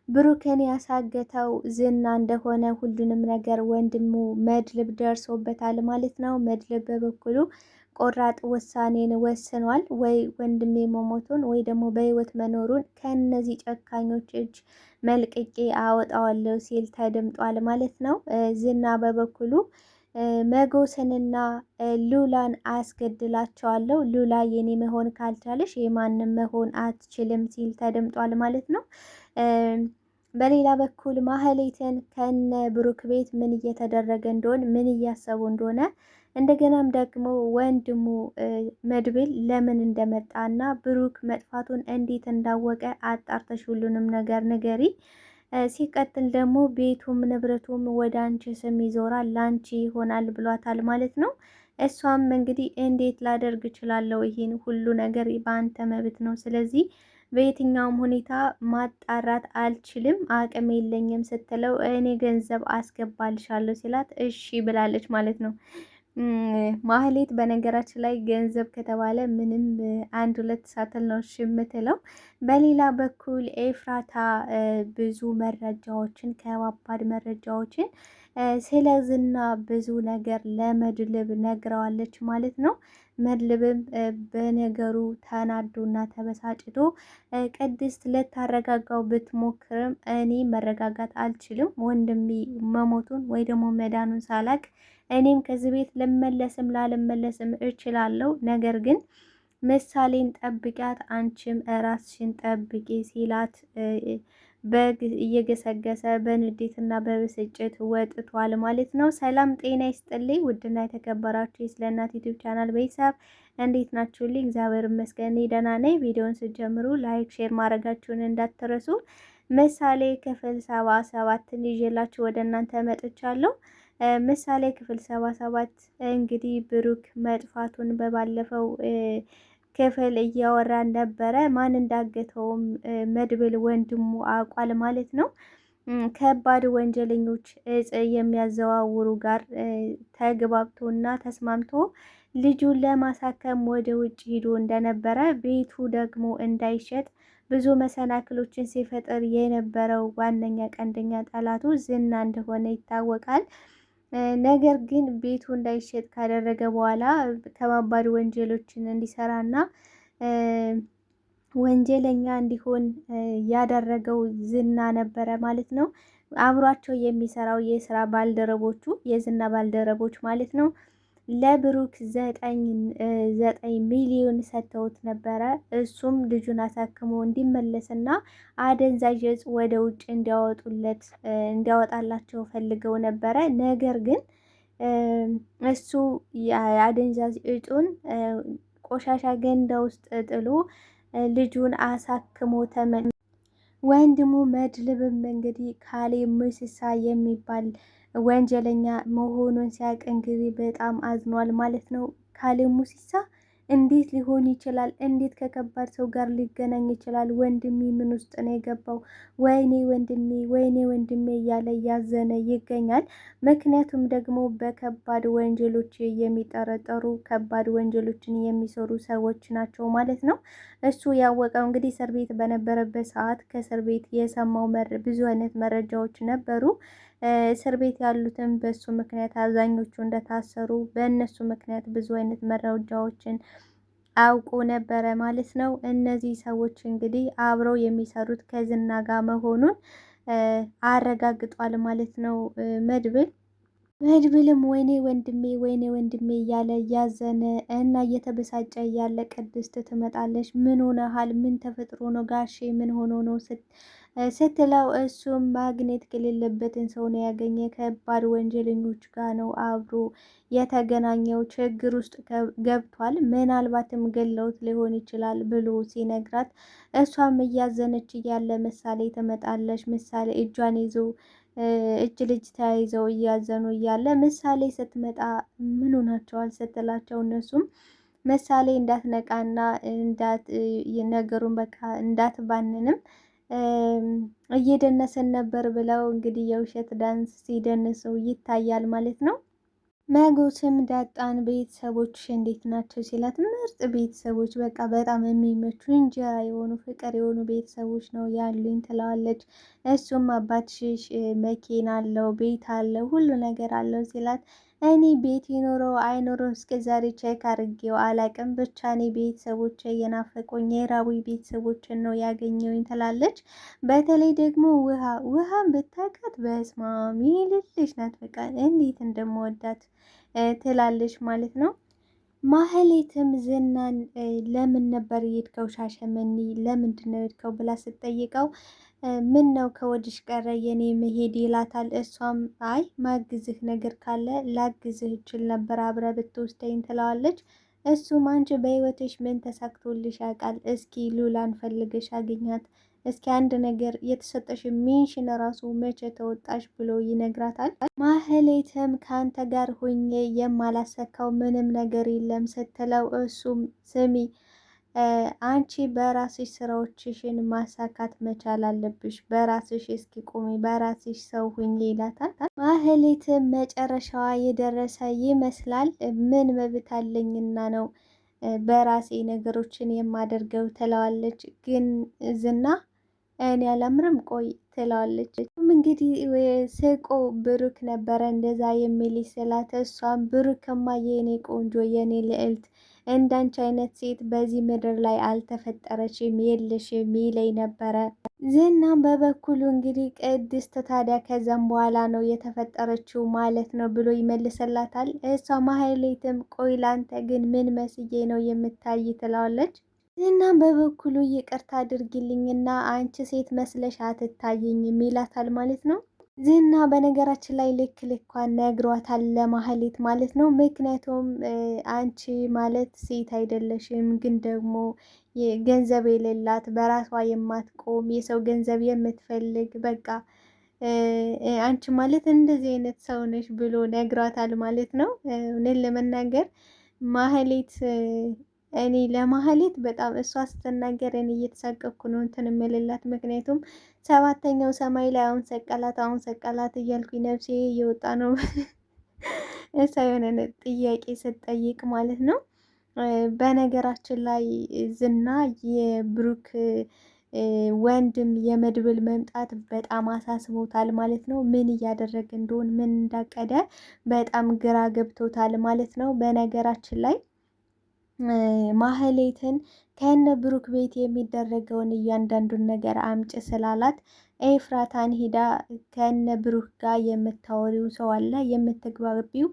ብሩክን ያሳገተው ዝና እንደሆነ ሁሉንም ነገር ወንድሙ መድብል ደርሶበታል ማለት ነው። መድብል በበኩሉ ቆራጥ ውሳኔን ወስኗል። ወይ ወንድሜ መሞቱን ወይ ደግሞ በህይወት መኖሩን ከነዚህ ጨካኞች እጅ መልቅቄ አወጣዋለሁ ሲል ተደምጧል ማለት ነው። ዝና በበኩሉ መጎስንና ሉላን አስገድላቸዋለሁ፣ ሉላ የኔ መሆን ካልቻለሽ የማንም መሆን አትችልም ሲል ተደምጧል ማለት ነው። በሌላ በኩል ማህሌትን ከነ ብሩክ ቤት ምን እየተደረገ እንደሆነ ምን እያሰቡ እንደሆነ እንደገናም ደግሞ ወንድሙ መድብል ለምን እንደመጣና ብሩክ መጥፋቱን እንዴት እንዳወቀ አጣርተሽ ሁሉንም ነገር ንገሪ። ሲቀጥል ደግሞ ቤቱም ንብረቱም ወደ አንቺ ስም ይዞራል፣ ላንቺ ይሆናል ብሏታል ማለት ነው። እሷም እንግዲህ እንዴት ላደርግ እችላለሁ? ይሄን ሁሉ ነገር በአንተ መብት ነው። ስለዚህ በየትኛውም ሁኔታ ማጣራት አልችልም፣ አቅም የለኝም ስትለው እኔ ገንዘብ አስገባልሻለሁ ሲላት እሺ ብላለች ማለት ነው። ማህሌት በነገራችን ላይ ገንዘብ ከተባለ ምንም አንድ ሁለት ሳትል ነው እሺ የምትለው። በሌላ በኩል ኤፍራታ ብዙ መረጃዎችን ከባባድ መረጃዎችን ስለ ዝና ብዙ ነገር ለመድብል ነግረዋለች ማለት ነው። መድብልም በነገሩ ተናዶና ተበሳጭቶ ቅድስት ልታረጋጋው ብትሞክርም እኔ መረጋጋት አልችልም፣ ወንድሜ መሞቱን ወይ ደግሞ መዳኑን ሳላቅ እኔም ከዚህ ቤት ልመለስም ላልመለስም እችላለሁ። ነገር ግን ምሳሌን ጠብቂያት፣ አንቺም ራስሽን ጠብቂ ሲላት በግ እየገሰገሰ በንዴትና በብስጭት ወጥቷል ማለት ነው። ሰላም ጤና ይስጥልኝ ውድና የተከበራችሁ ስለ እናት ዩቲዩብ ቻናል ቤተሰብ እንዴት ናችሁልኝ? እግዚአብሔር ይመስገን ደህና ነኝ። ቪዲዮውን ስትጀምሩ ላይክ፣ ሼር ማድረጋችሁን እንዳትረሱ። ምሳሌ ክፍል 77ን ይዤላችሁ ወደ እናንተ መጥቻለሁ። ምሳሌ ክፍል 77 እንግዲህ ብሩክ መጥፋቱን በባለፈው ክፍል እያወራን ነበረ። ማን እንዳገተውም መድብል ወንድሙ አውቋል ማለት ነው። ከባድ ወንጀለኞች እጽ የሚያዘዋውሩ ጋር ተግባብቶና ተስማምቶ ልጁን ለማሳከም ወደ ውጭ ሂዶ እንደነበረ፣ ቤቱ ደግሞ እንዳይሸጥ ብዙ መሰናክሎችን ሲፈጥር የነበረው ዋነኛ ቀንደኛ ጠላቱ ዝና እንደሆነ ይታወቃል። ነገር ግን ቤቱ እንዳይሸጥ ካደረገ በኋላ ከባባድ ወንጀሎችን እንዲሰራና ወንጀለኛ እንዲሆን ያደረገው ዝና ነበረ ማለት ነው። አብሯቸው የሚሰራው የስራ ባልደረቦቹ የዝና ባልደረቦች ማለት ነው ለብሩክ 9 ሚሊዮን ሰጥተውት ነበረ። እሱም ልጁን አሳክሞ እንዲመለስና አደንዛዥ እጽ ወደ ውጭ እንዲያወጣላቸው ፈልገው ነበረ። ነገር ግን እሱ የአደንዛዥ እጹን ቆሻሻ ገንዳ ውስጥ ጥሎ ልጁን አሳክሞ ወንድሙ መድብልም እንግዲህ ካሌብ ሙሲሳ የሚባል ወንጀለኛ መሆኑን ሲያውቅ እንግዲህ በጣም አዝኗል ማለት ነው። ካሌብ ሙሲሳ እንዴት ሊሆን ይችላል? እንዴት ከከባድ ሰው ጋር ሊገናኝ ይችላል? ወንድሜ ምን ውስጥ ነው የገባው? ወይኔ ወንድሜ፣ ወይኔ ወንድሜ እያለ እያዘነ ይገኛል። ምክንያቱም ደግሞ በከባድ ወንጀሎች የሚጠረጠሩ ከባድ ወንጀሎችን የሚሰሩ ሰዎች ናቸው ማለት ነው። እሱ ያወቀው እንግዲህ እስር ቤት በነበረበት ሰዓት ከእስር ቤት የሰማው ብዙ አይነት መረጃዎች ነበሩ። እስር ቤት ያሉትም በሱ ምክንያት አብዛኞቹ እንደታሰሩ በእነሱ ምክንያት ብዙ አይነት መረጃዎችን አውቆ ነበረ ማለት ነው። እነዚህ ሰዎች እንግዲህ አብረው የሚሰሩት ከዝና ጋር መሆኑን አረጋግጧል ማለት ነው መድብልም ወይኔ ወንድሜ፣ ወይኔ ወንድሜ እያለ እያዘነ እና እየተበሳጨ እያለ ቅድስት ትመጣለች። ምን ሆነሃል? ምን ተፈጥሮ ነው ጋሼ? ምን ሆኖ ነው ስትለው እሱም ማግኘት የሌለበትን ሰው ነው ያገኘ፣ ከባድ ወንጀለኞች ጋር ነው አብሮ የተገናኘው፣ ችግር ውስጥ ገብቷል፣ ምናልባትም ገለውት ሊሆን ይችላል ብሎ ሲነግራት እሷም እያዘነች እያለ ምሳሌ ትመጣለች። ምሳሌ እጇን ይዞ እጅ ልጅ ተያይዘው እያዘኑ እያለ ምሳሌ ስትመጣ ምን ሆናቸዋል ስትላቸው እነሱም ምሳሌ እንዳትነቃና ነገሩን በቃ እንዳትባንንም እየደነሰን ነበር ብለው እንግዲህ የውሸት ዳንስ ሲደንሱ ይታያል ማለት ነው። መጎስም ዳጣን ቤተሰቦች እንዴት ናቸው ሲላት፣ ምርጥ ቤተሰቦች በቃ በጣም የሚመቹ እንጀራ የሆኑ ፍቅር የሆኑ ቤተሰቦች ነው ያሉኝ ትለዋለች። እሱም አባትሽ መኪና አለው ቤት አለው ሁሉ ነገር አለው ሲላት፣ እኔ ቤት ይኖረው አይኖረው እስከ ዛሬ ቼክ አድርጌው አላቅም፣ ብቻ እኔ ቤተሰቦች የናፈቆኝ የራቡኝ ቤተሰቦችን ነው ያገኘውኝ ትላለች። በተለይ ደግሞ ውሃን ብታውቃት በስማሚ ልልሽ ናት፣ በቃ እንዴት እንደምወዳት ትላለች ማለት ነው። ማህሌትም ዝናን ለምን ነበር የሄድከው ሻሸመኔ ለምንድን ነው የሄድከው ብላ ስትጠይቀው ምን ነው ከወድሽ ቀረ የኔ መሄድ ይላታል። እሷም አይ ማግዝህ ነገር ካለ ላግዝህ እችል ነበር አብረ ብትወስደኝ ትለዋለች። እሱም አንቺ በህይወትሽ ምን ተሳክቶልሽ ያውቃል? እስኪ ሉላን ፈልገሽ አግኛት፣ እስኪ አንድ ነገር የተሰጠሽ ሜንሽን ራሱ መቼ ተወጣሽ ብሎ ይነግራታል። ማህሌትም ከአንተ ጋር ሆኜ የማላሰካው ምንም ነገር የለም ስትለው እሱም ስሚ አንቺ በራስሽ ስራዎችሽን ማሳካት መቻል አለብሽ፣ በራስሽ እስኪ ቁሚ፣ በራስሽ ሰው ሁኚ ይላታል። ማህሌትም መጨረሻዋ የደረሰ ይመስላል። ምን መብት አለኝና ነው በራሴ ነገሮችን የማደርገው ትለዋለች። ግን ዝና እኔ አላምርም ቆይ ትለዋለች። እንግዲህ ስቆ ብሩክ ነበረ እንደዛ የሚል ስላት፣ እሷም ብሩክማ የኔ ቆንጆ የኔ ልዕልት እንዳንቺ አይነት ሴት በዚህ ምድር ላይ አልተፈጠረችም የለሽም ይለኝ ነበረ። ዝናም በበኩሉ እንግዲህ ቅድስት ታዲያ ከዛም በኋላ ነው የተፈጠረችው ማለት ነው ብሎ ይመልስላታል። እሷ ማህሌትም ቆይ ላንተ ግን ምን መስዬ ነው የምታይ ትለዋለች። ዝናም በበኩሉ ይቅርታ አድርጊልኝና አንቺ ሴት መስለሽ አትታየኝም ይላታል ማለት ነው። ዝና በነገራችን ላይ ልክ ልኳን ነግሯታል ለማህሌት ማለት ነው። ምክንያቱም አንቺ ማለት ሴት አይደለሽም፣ ግን ደግሞ ገንዘብ የሌላት በራሷ የማትቆም የሰው ገንዘብ የምትፈልግ በቃ አንቺ ማለት እንደዚህ አይነት ሰው ነሽ ብሎ ነግሯታል ማለት ነው። እውነት ለመናገር ማህሌት እኔ ለማህሌት በጣም እሷ ስትናገር እኔ እየተሳቀቅኩ ነው እንትን የምልላት። ምክንያቱም ሰባተኛው ሰማይ ላይ አሁን ሰቀላት እያልኩኝ ነፍሴ እየወጣ ነው እሷ የሆነ ጥያቄ ስትጠይቅ ማለት ነው። በነገራችን ላይ ዝና የብሩክ ወንድም የመድብል መምጣት በጣም አሳስቦታል ማለት ነው። ምን እያደረገ እንደሆን ምን እንዳቀደ በጣም ግራ ገብቶታል ማለት ነው። በነገራችን ላይ ማህሌትን ከነ ብሩክ ቤት የሚደረገውን እያንዳንዱን ነገር አምጭ ስላላት ኤፍራታን ሂዳ ከነ ብሩክ ጋር የምታወሪው ሰው አለ የምትግባቢውም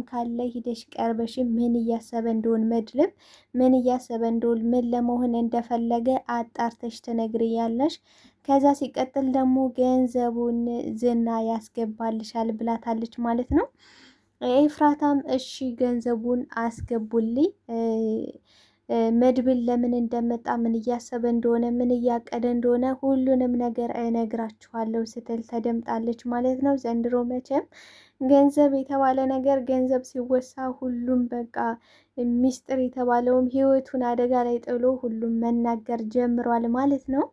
ካለ ሂደሽ ቀርበሽ ምን እያሰበ እንደሆን መድብል ምን እያሰበ እንደሆን ምን ለመሆን እንደፈለገ አጣርተሽ ትነግሪያለሽ። ከዛ ሲቀጥል ደግሞ ገንዘቡን ዝና ያስገባልሻል ብላታለች ማለት ነው። ኤፍራታም እሺ ገንዘቡን አስገቡልኝ፣ መድብል ለምን እንደመጣ ምን እያሰበ እንደሆነ ምን እያቀደ እንደሆነ ሁሉንም ነገር እነግራችኋለሁ ስትል ተደምጣለች ማለት ነው። ዘንድሮ መቼም ገንዘብ የተባለ ነገር ገንዘብ ሲወሳ ሁሉም በቃ ሚስጥር የተባለውም ህይወቱን አደጋ ላይ ጥሎ ሁሉም መናገር ጀምሯል ማለት ነው።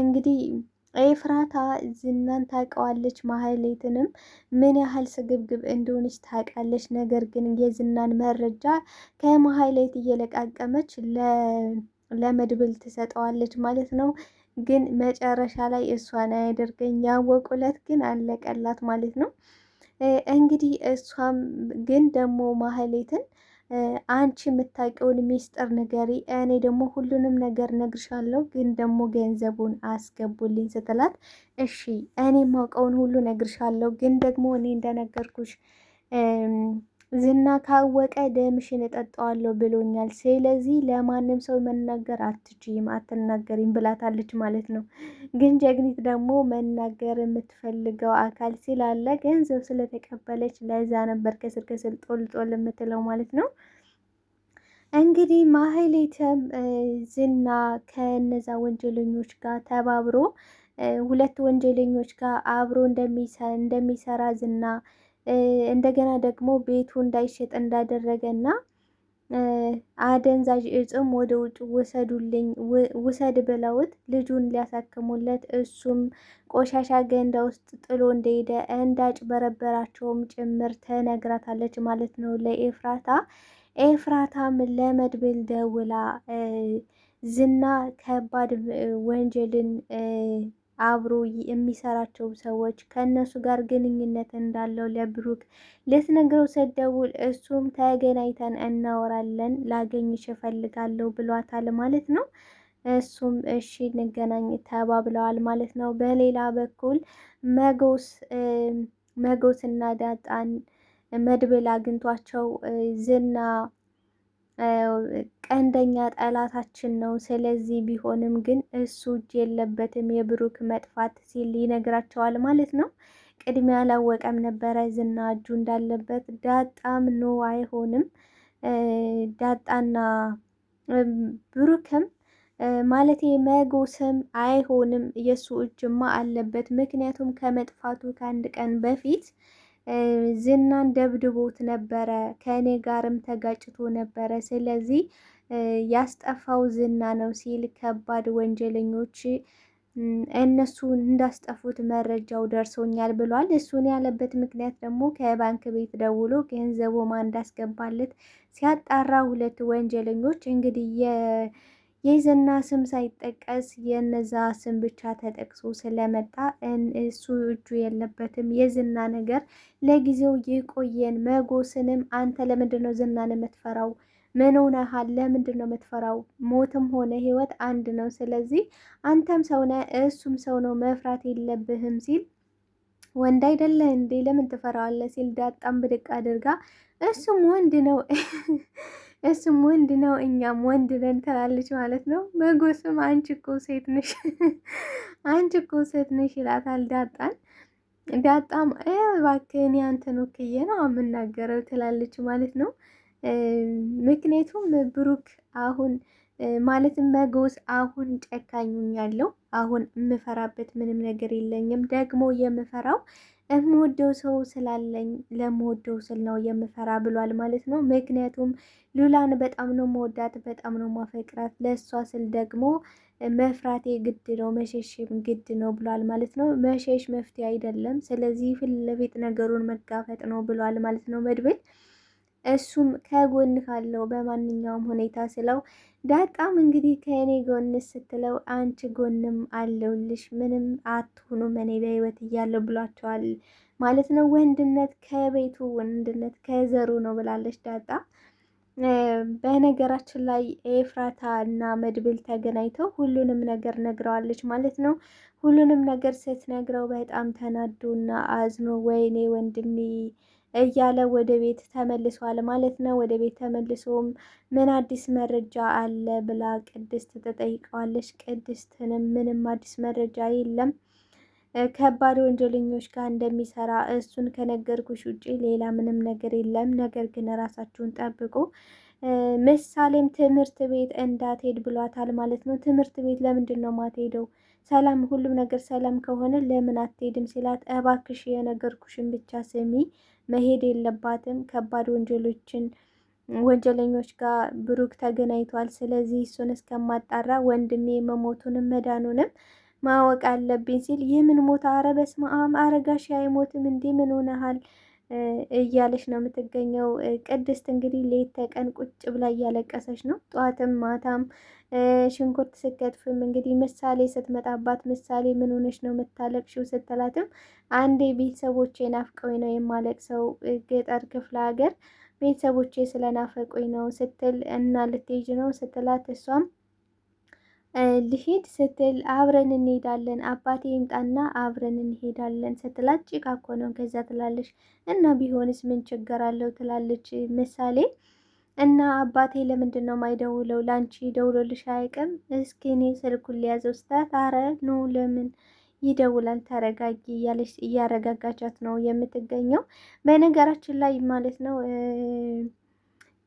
እንግዲህ ኤፍራታ ዝናን ታውቀዋለች፣ ማህሌትንም ምን ያህል ስግብግብ እንደሆነች ታውቃለች። ነገር ግን የዝናን መረጃ ከማህሌት እየለቃቀመች ለመድብል ትሰጠዋለች ማለት ነው። ግን መጨረሻ ላይ እሷን አያደርገኝ ያወቁለት ግን አለቀላት ማለት ነው። እንግዲህ እሷም ግን ደግሞ ማህሌትን አንቺ የምታውቂውን ሚስጥር ንገሪ፣ እኔ ደግሞ ሁሉንም ነገር ነግርሻለሁ፣ ግን ደግሞ ገንዘቡን አስገቡልኝ ስትላት፣ እሺ እኔ የማውቀውን ሁሉ ነግርሻለሁ፣ ግን ደግሞ እኔ እንደነገርኩሽ ዝና ካወቀ ደምሽን እጠጣዋለሁ ብሎኛል። ስለዚህ ለማንም ሰው መናገር አትችይም፣ አትናገሪም ብላታለች ማለት ነው። ግን ጀግኒት ደግሞ መናገር የምትፈልገው አካል ስላለ ገንዘብ ስለተቀበለች ለዛ ነበር ከስር ከስር ጦል ጦል የምትለው ማለት ነው። እንግዲህ ማህሌትም ዝና ከነዛ ወንጀለኞች ጋር ተባብሮ ሁለት ወንጀለኞች ጋር አብሮ እንደሚሰራ ዝና እንደገና ደግሞ ቤቱ እንዳይሸጥ እንዳደረገና አደንዛዥ እጽም ወደ ውጭ ውሰዱልኝ ውሰድ ብለውት ልጁን ሊያሳክሙለት እሱም ቆሻሻ ገንዳ ውስጥ ጥሎ እንደሄደ እንዳጭበረበራቸውም ጭምር ተነግራታለች ማለት ነው ለኤፍራታ። ኤፍራታም ለመድብል ደውላ ዝና ከባድ ወንጀልን አብሮ የሚሰራቸው ሰዎች ከእነሱ ጋር ግንኙነት እንዳለው ለብሩክ ልትነግረው ስትደውል እሱም ተገናኝተን እናወራለን ላገኝሽ እፈልጋለሁ ብሏታል ማለት ነው። እሱም እሺ እንገናኝ ተባብለዋል ማለት ነው። በሌላ በኩል መጎስና ዳጣን መድብል አግኝቷቸው ዝና ቀንደኛ ጠላታችን ነው፣ ስለዚህ ቢሆንም ግን እሱ እጅ የለበትም የብሩክ መጥፋት ሲል ይነግራቸዋል ማለት ነው። ቅድሚያ አላወቀም ነበረ ዝና እጁ እንዳለበት። ዳጣም ኖ አይሆንም፣ ዳጣና ብሩክም ማለት መጎስም አይሆንም የእሱ እጅማ አለበት። ምክንያቱም ከመጥፋቱ ከአንድ ቀን በፊት ዝናን ደብድቦት ነበረ፣ ከእኔ ጋርም ተጋጭቶ ነበረ። ስለዚህ ያስጠፋው ዝና ነው ሲል ከባድ ወንጀለኞች እነሱ እንዳስጠፉት መረጃው ደርሶኛል ብሏል። እሱን ያለበት ምክንያት ደግሞ ከባንክ ቤት ደውሎ ገንዘቡ ማን እንዳስገባለት ሲያጣራ ሁለት ወንጀለኞች እንግዲህ የዝና ስም ሳይጠቀስ የነዛ ስም ብቻ ተጠቅሶ ስለመጣ እሱ እጁ የለበትም። የዝና ነገር ለጊዜው ይቆየን። መጎስንም አንተ ለምንድን ነው ዝናን የምትፈራው? ምን ሆነሃል? ለምንድን ነው የምትፈራው? ሞትም ሆነ ህይወት አንድ ነው። ስለዚህ አንተም ሰው ነህ፣ እሱም ሰው ነው፣ መፍራት የለብህም ሲል ወንድ አይደለህ እንዴ ለምን ትፈራዋለህ? ሲል ዳጣም ብድቅ አድርጋ እሱም ወንድ ነው እሱም ወንድ ነው እኛም ወንድ ነን ትላለች ማለት ነው። መጎስም አንቺ እኮ ሴት ነሽ አንቺ እኮ ሴት ነሽ ይላታል ዳጣን። ዳጣም እባክህን ያንተን ወክዬ ነው የምናገረው ትላለች ማለት ነው። ምክንያቱም ብሩክ አሁን ማለትም መጎስ አሁን ጨካኙኛለሁ፣ አሁን የምፈራበት ምንም ነገር የለኝም። ደግሞ የምፈራው የምወደው ሰው ስላለኝ ለምወደው ስል ነው የምፈራ ብሏል ማለት ነው። ምክንያቱም ሉላን በጣም ነው መወዳት፣ በጣም ነው ማፈቅራት። ለእሷ ስል ደግሞ መፍራቴ ግድ ነው፣ መሸሽም ግድ ነው ብሏል ማለት ነው። መሸሽ መፍትሄ አይደለም። ስለዚህ ፊት ለፊት ነገሩን መጋፈጥ ነው ብሏል ማለት ነው መድብል። እሱም ከጎን ካለው በማንኛውም ሁኔታ ስለው ዳጣም እንግዲህ ከእኔ ጎን ስትለው አንቺ ጎንም አለውልሽ ምንም አትሆኑም እኔ በህይወት እያለሁ ብሏቸዋል ማለት ነው። ወንድነት ከቤቱ ወንድነት ከዘሩ ነው ብላለች ዳጣ። በነገራችን ላይ ኤፍራታ እና መድብል ተገናኝተው ሁሉንም ነገር ነግረዋለች ማለት ነው። ሁሉንም ነገር ስትነግረው በጣም ተናዶና አዝኖ ወይኔ ወንድሜ እያለ ወደ ቤት ተመልሷል ማለት ነው። ወደ ቤት ተመልሶም ምን አዲስ መረጃ አለ ብላ ቅድስት ተጠይቀዋለች። ቅድስትንም ምንም አዲስ መረጃ የለም ከባድ ወንጀለኞች ጋር እንደሚሰራ እሱን ከነገርኩሽ ውጪ ሌላ ምንም ነገር የለም። ነገር ግን ራሳችሁን ጠብቁ። ምሳሌም ትምህርት ቤት እንዳትሄድ ብሏታል ማለት ነው። ትምህርት ቤት ለምንድን ነው ማትሄደው? ሰላም ሁሉም ነገር ሰላም ከሆነ ለምን አትሄድም ሲላት፣ እባክሽ የነገርኩሽን ብቻ ስሚ፣ መሄድ የለባትም ከባድ ወንጀለኞች ጋር ብሩክ ተገናኝቷል። ስለዚህ እሱን እስከማጣራ ወንድሜ መሞቱንም መዳኑንም ማወቅ አለብኝ ሲል የምን ሞት? አረ በስመ አብ አረጋሽ አይሞትም እንዴ ምን ሆነሃል? እያለች ነው የምትገኘው። ቅድስት እንግዲህ ሌት ተቀን ቁጭ ብላ እያለቀሰች ነው። ጠዋትም ማታም ሽንኩርት ስከትፍም እንግዲህ ምሳሌ ስትመጣባት ምሳሌ ምን ሆነች ነው የምታለቅሽው ስትላትም አንዴ ቤተሰቦቼ ናፍቀውኝ ነው የማለቅሰው ገጠር ክፍለ ሀገር ቤተሰቦቼ ስለናፈቁኝ ነው ስትል እና ልትሄጂ ነው ስትላት እሷም ልሄድ ስትል አብረን እንሄዳለን አባቴ ይምጣና አብረን እንሄዳለን ስትላት ጭቃ እኮ ነው ከዛ ትላለች። እና ቢሆንስ ምን ችግር አለው ትላለች ምሳሌ። እና አባቴ ለምንድን ነው ማይደውለው? ላንቺ ደውሎልሽ አያውቅም? እስኪ እኔ ስልኩን ሊያዘው ስታት አረ ኖ ለምን ይደውላል ተረጋጊ እያለች እያረጋጋቻት ነው የምትገኘው። በነገራችን ላይ ማለት ነው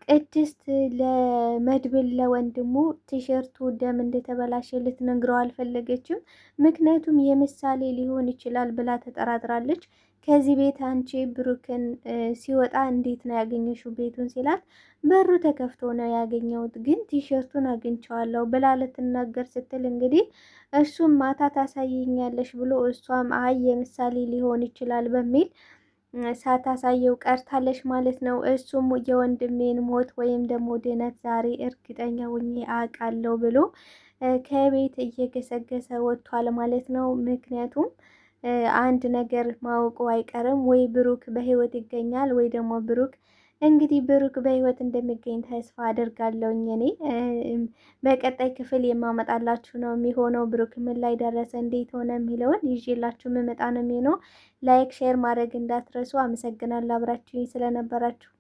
ቅድስት ለመድብል ለወንድሙ ቲሸርቱ ደም እንደተበላሸ ልትነግረው አልፈለገችም። ምክንያቱም የምሳሌ ሊሆን ይችላል ብላ ተጠራጥራለች። ከዚህ ቤት አንቺ ብሩክን ሲወጣ እንዴት ነው ያገኘሽው ቤቱን ሲላት በሩ ተከፍቶ ነው ያገኘሁት፣ ግን ቲሸርቱን አግኝቼዋለሁ ብላ ልትናገር ስትል እንግዲህ እሱም ማታ ታሳይኛለሽ ብሎ እሷም አይ የምሳሌ ሊሆን ይችላል በሚል ሳታሳየው ቀርታለች ማለት ነው። እሱም የወንድሜን ሞት ወይም ደግሞ ድነት ዛሬ እርግጠኛ ሆኜ አውቃለሁ ብሎ ከቤት እየገሰገሰ ወጥቷል ማለት ነው። ምክንያቱም አንድ ነገር ማወቁ አይቀርም፣ ወይ ብሩክ በህይወት ይገኛል ወይ ደግሞ ብሩክ እንግዲህ ብሩክ በህይወት እንደሚገኝ ተስፋ አድርጋለሁኝ። እኔ በቀጣይ ክፍል የማመጣላችሁ ነው የሚሆነው። ብሩክ ምን ላይ ደረሰ፣ እንዴት ሆነ የሚለውን ይዤላችሁ የምመጣ ነው የሚሆነው። ላይክ ሼር ማድረግ እንዳትረሱ። አመሰግናለሁ አብራችሁኝ ስለነበራችሁ።